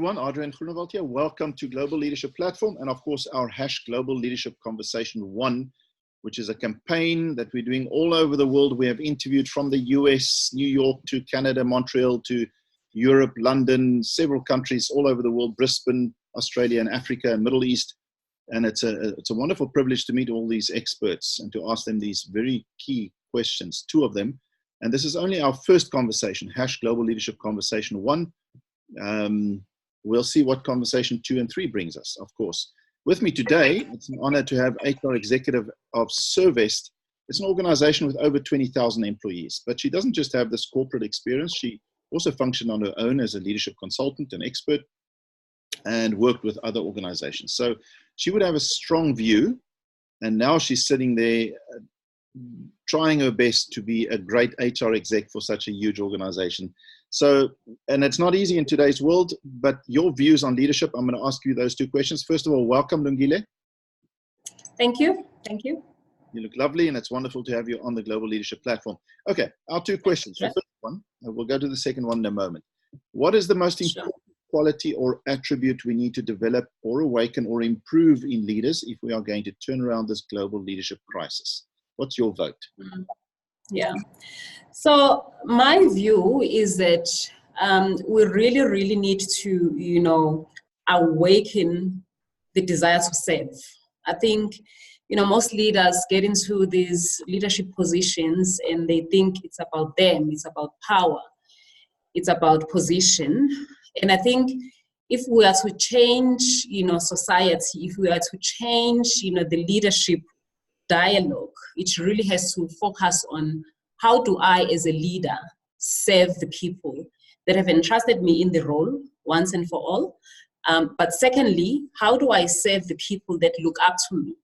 everyone. Adrian Groenewald here. Welcome to Global Leadership Platform and, of course, our Global Leadership Conversation 1, which is a campaign that we're doing all over the world. We have interviewed from the US, New York, to Canada, Montreal, to Europe, London, several countries all over the world, Brisbane, Australia, and Africa, and Middle East. And it's a wonderful privilege to meet all these experts and to ask them these very key questions, two of them. And this is only our first conversation, Global Leadership Conversation 1. We'll see what conversation 2 and 3 brings us, of course. With me today, it's an honor to have HR executive of Servest. It's an organization with over 20,000 employees, but she doesn't just have this corporate experience. She also functioned on her own as a leadership consultant and expert and worked with other organizations. So she would have a strong view, and now she's sitting there trying her best to be a great HR exec for such a huge organization. So, and it's not easy in today's world, but your views on leadership, I'm going to ask you those two questions. First of all, welcome, Lungile. Thank you. Thank you. You look lovely, and it's wonderful to have you on the Global Leadership Platform. Okay, our two questions. The first one, and we'll go to the second one in a moment. What is the most important quality or attribute we need to develop or awaken or improve in leaders if we are going to turn around this global leadership crisis? What's your vote? Yeah. So my view is that we really need to, awaken the desire to serve. I think, most leaders get into these leadership positions and they think it's about them, it's about power, it's about position. And I think if we are to change, society, if we are to change, the leadership dialogue, it really has to focus on how do I, as a leader, serve the people that have entrusted me in the role once and for all. But secondly, how do I serve the people that look up to me?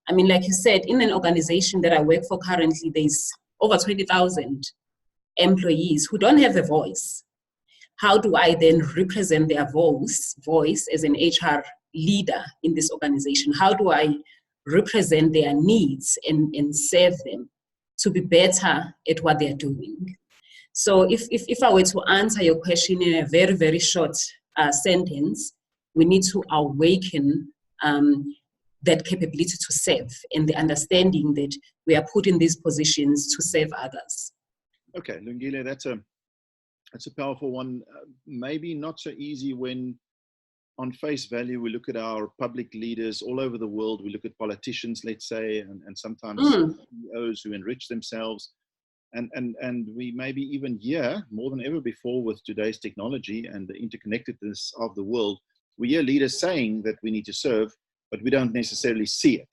I mean, like you said, in an organization that I work for currently, there's over 20,000 employees who don't have a voice. How do I then represent their voice as an HR leader in this organization? How do I represent their needs and serve them to be better at what they're doing? So if I were to answer your question in a very, very short sentence, we need to awaken that capability to serve and the understanding that we are put in these positions to serve others. Okay, Lungile, that's a powerful one. Maybe not so easy when on face value, we look at our public leaders all over the world. We look at politicians, let's say, and sometimes CEOs who enrich themselves. And we maybe even hear more than ever before with today's technology and the interconnectedness of the world, we hear leaders saying that we need to serve, but we don't necessarily see it.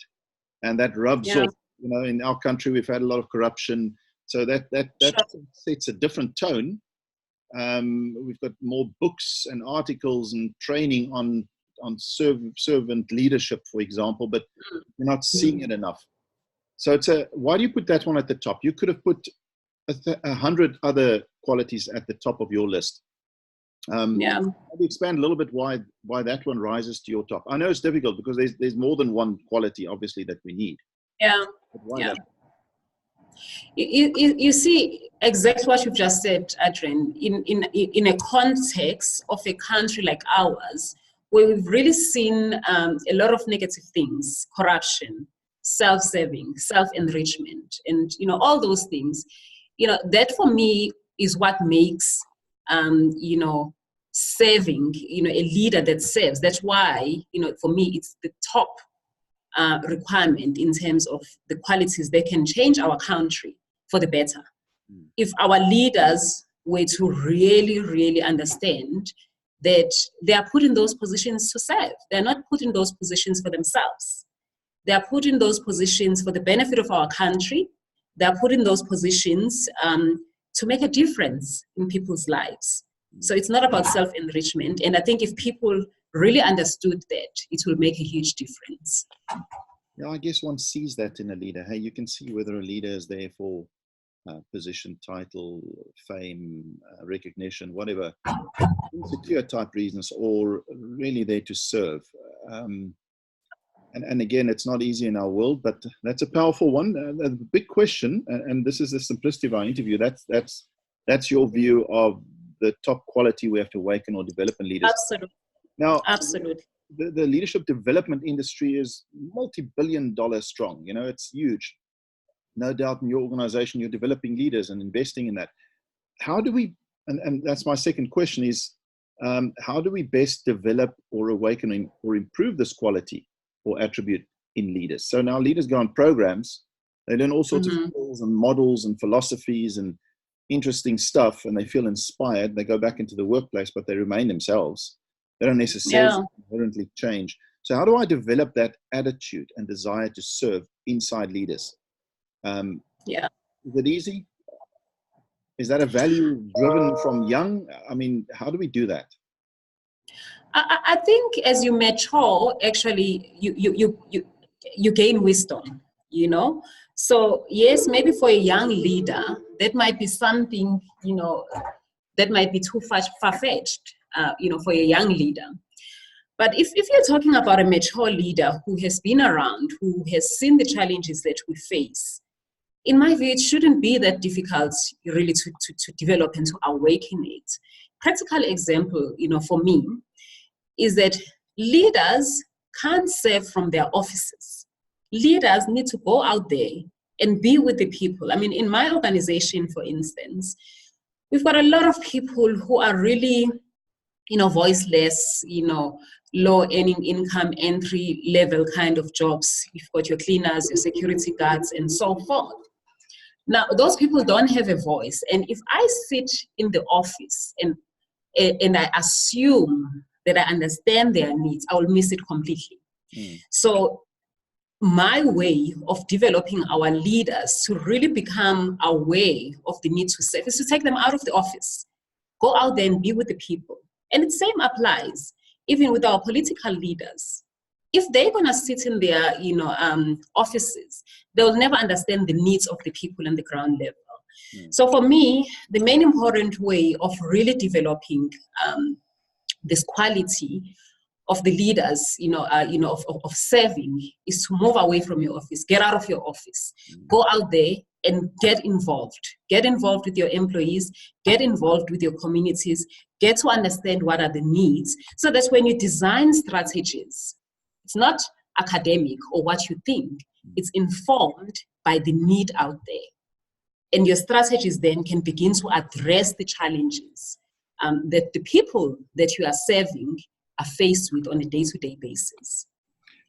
And that rubs off. In our country, we've had a lot of corruption. So that sets a different tone. We've got more books and articles and training on servant leadership, for example, but we're not seeing it enough. So why do you put that one at the top? You could have put 100 other qualities at the top of your list. Maybe expand a little bit why that one rises to your top. I know it's difficult because there's more than one quality, obviously, that we need. Yeah. But why that? You see exactly what you've just said, Adrian, in a context of a country like ours, where we've really seen a lot of negative things, corruption, self-serving, self-enrichment, and all those things. That for me is what makes serving, a leader that serves. That's why, for me, it's the top requirement in terms of the qualities that can change our country for the better. If our leaders were to really understand that they are put in those positions to serve, they're not put in those positions for themselves. They are put in those positions for the benefit of our country. They are put in those positions to make a difference in people's lives. So it's not about self-enrichment. And I think if people really understood that, it will make a huge difference. Yeah, I guess one sees that in a leader. Hey, you can see whether a leader is there for position, title, fame, recognition, whatever, insecure type reasons, or really there to serve. And again, it's not easy in our world, but that's a powerful one. The big question, and this is the simplicity of our interview, that's your view of the top quality we have to awaken or develop in leaders. Absolutely. Now, Absolutely. the leadership development industry is multi-billion-dollar strong. You know, it's huge. No doubt in your organization, you're developing leaders and investing in that. How do we, and that's my second question is, how do we best develop or awaken or improve this quality or attribute in leaders? So now leaders go on programs, they learn all sorts of skills and models and philosophies and interesting stuff, and they feel inspired. They go back into the workplace, but they remain themselves. They don't necessarily inherently change. So how do I develop that attitude and desire to serve inside leaders? Is it easy? Is that a value driven from young? I mean, how do we do that? I think as you mature, actually, you gain wisdom, you know. So yes, maybe for a young leader, that might be something, you know, that might be too far-fetched, you know, for a young leader. But if you're talking about a mature leader who has been around, who has seen the challenges that we face, in my view, it shouldn't be that difficult really to develop and to awaken it. Practical example, you know, for me, is that leaders can't serve from their offices. Leaders need to go out there and be with the people. I mean, in my organization, for instance, we've got a lot of people who are really, you know, voiceless, you know, low earning income, entry level kind of jobs. You've got your cleaners, your security guards, and so forth. Now, those people don't have a voice. And if I sit in the office and I assume that I understand their needs, I will miss it completely. So my way of developing our leaders to really become aware of the need to serve is to take them out of the office, go out there and be with the people. And the same applies even with our political leaders. If they're going to sit in their, you know, offices, they'll never understand the needs of the people on the ground level. So for me, the main important way of really developing this quality of the leaders, you know, of serving is to move away from your office, get out of your office, go out there and get involved with your employees, get involved with your communities, get to understand what are the needs, so that when you design strategies, it's not academic or what you think, it's informed by the need out there. And your strategies then can begin to address the challenges that the people that you are serving are faced with on a day-to-day basis.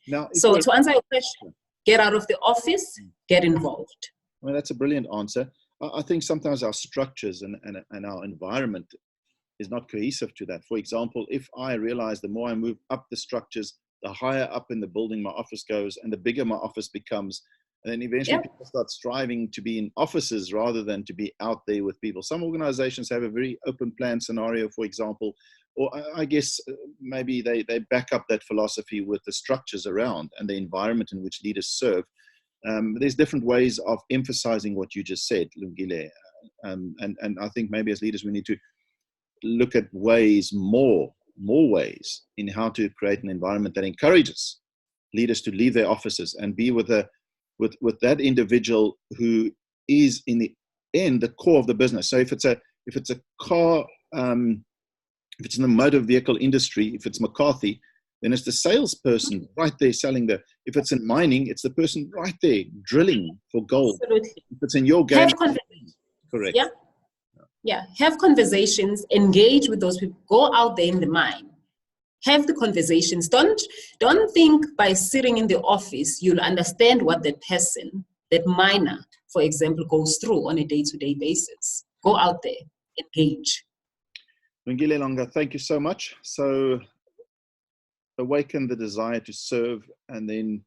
Now, so to answer your question, get out of the office, get involved. Well, that's a brilliant answer. I think sometimes our structures and our environment is not cohesive to that. For example, if I realize the more I move up the structures, the higher up in the building my office goes and the bigger my office becomes, and then eventually people start striving to be in offices rather than to be out there with people. Some organizations have a very open plan scenario, for example, or I guess maybe they back up that philosophy with the structures around and the environment in which leaders serve. There's different ways of emphasizing what you just said, Lungile. And I think maybe as leaders we need to look at ways, more ways in how to create an environment that encourages leaders to leave their offices and be with that individual who is in the end the core of the business. So if it's a car, if it's in the motor vehicle industry, if it's McCarthy, then it's the salesperson right there selling if it's in mining, it's the person right there drilling for gold. Absolutely. If it's in your game, have conversations. Correct. Yeah, have conversations, engage with those people, go out there in the mine, have the conversations. Don't think by sitting in the office, you'll understand what that person, that miner, for example, goes through on a day-to-day basis. Go out there, engage. Lungile Langa, thank you so much. So awaken the desire to serve and then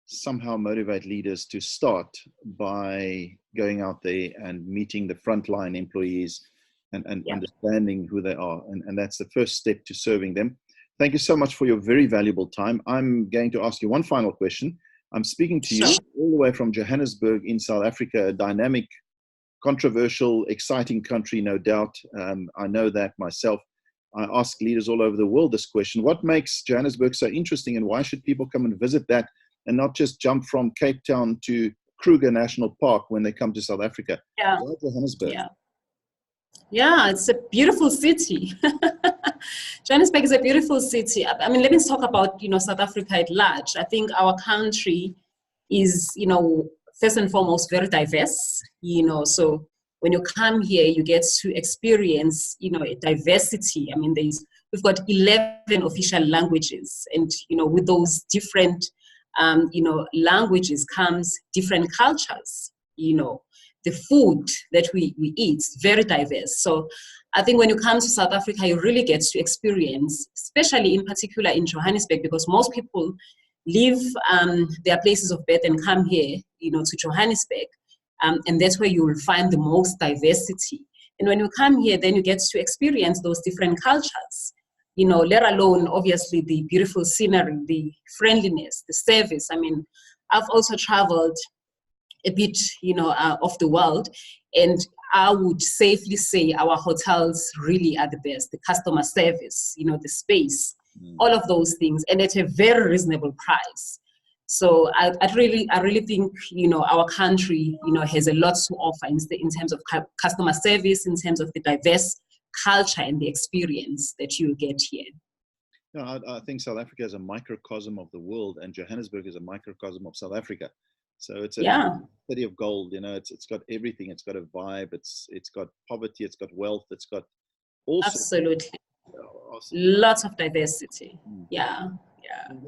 somehow motivate leaders to start by going out there and meeting the frontline employees and understanding who they are. And that's the first step to serving them. Thank you so much for your very valuable time. I'm going to ask you one final question. I'm speaking to you all the way from Johannesburg in South Africa, a dynamic, controversial, exciting country, no doubt. I know that myself. I ask leaders all over the world this question. What makes Johannesburg so interesting, and why should people come and visit that and not just jump from Cape Town to Kruger National Park when they come to South Africa? Why Johannesburg? Yeah, it's a beautiful city. Johannesburg is a beautiful city. I mean, let me talk about, South Africa at large. I think our country is, first and foremost, very diverse, so when you come here, you get to experience, a diversity. I mean, we've got 11 official languages, and, with those different, languages comes different cultures, the food that we eat is very diverse. So I think when you come to South Africa, you really get to experience, especially in particular in Johannesburg, because most people leave their places of birth and come here, to Johannesburg. And that's where you will find the most diversity. And when you come here, then you get to experience those different cultures, let alone, obviously, the beautiful scenery, the friendliness, the service. I mean, I've also traveled a bit, of the world, and I would safely say our hotels really are the best. The customer service, the space, all of those things, and at a very reasonable price. So I really think, our country, has a lot to offer in terms of customer service, in terms of the diverse culture and the experience that you get here. No, I think South Africa is a microcosm of the world, and Johannesburg is a microcosm of South Africa. So it's a city of gold. It's got everything. It's got a vibe. It's got poverty. It's got wealth. It's got all absolutely awesome. Lots of diversity. Yeah.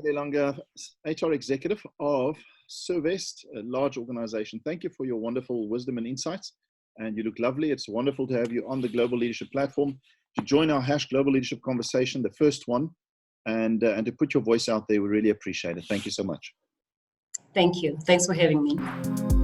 Langa, HR executive of Servest, a large organization. Thank you for your wonderful wisdom and insights. And you look lovely. It's wonderful to have you on the Global Leadership Platform to join our Global Leadership conversation, the first one, and to put your voice out there. We really appreciate it. Thank you so much. Thank you. Thanks for having me.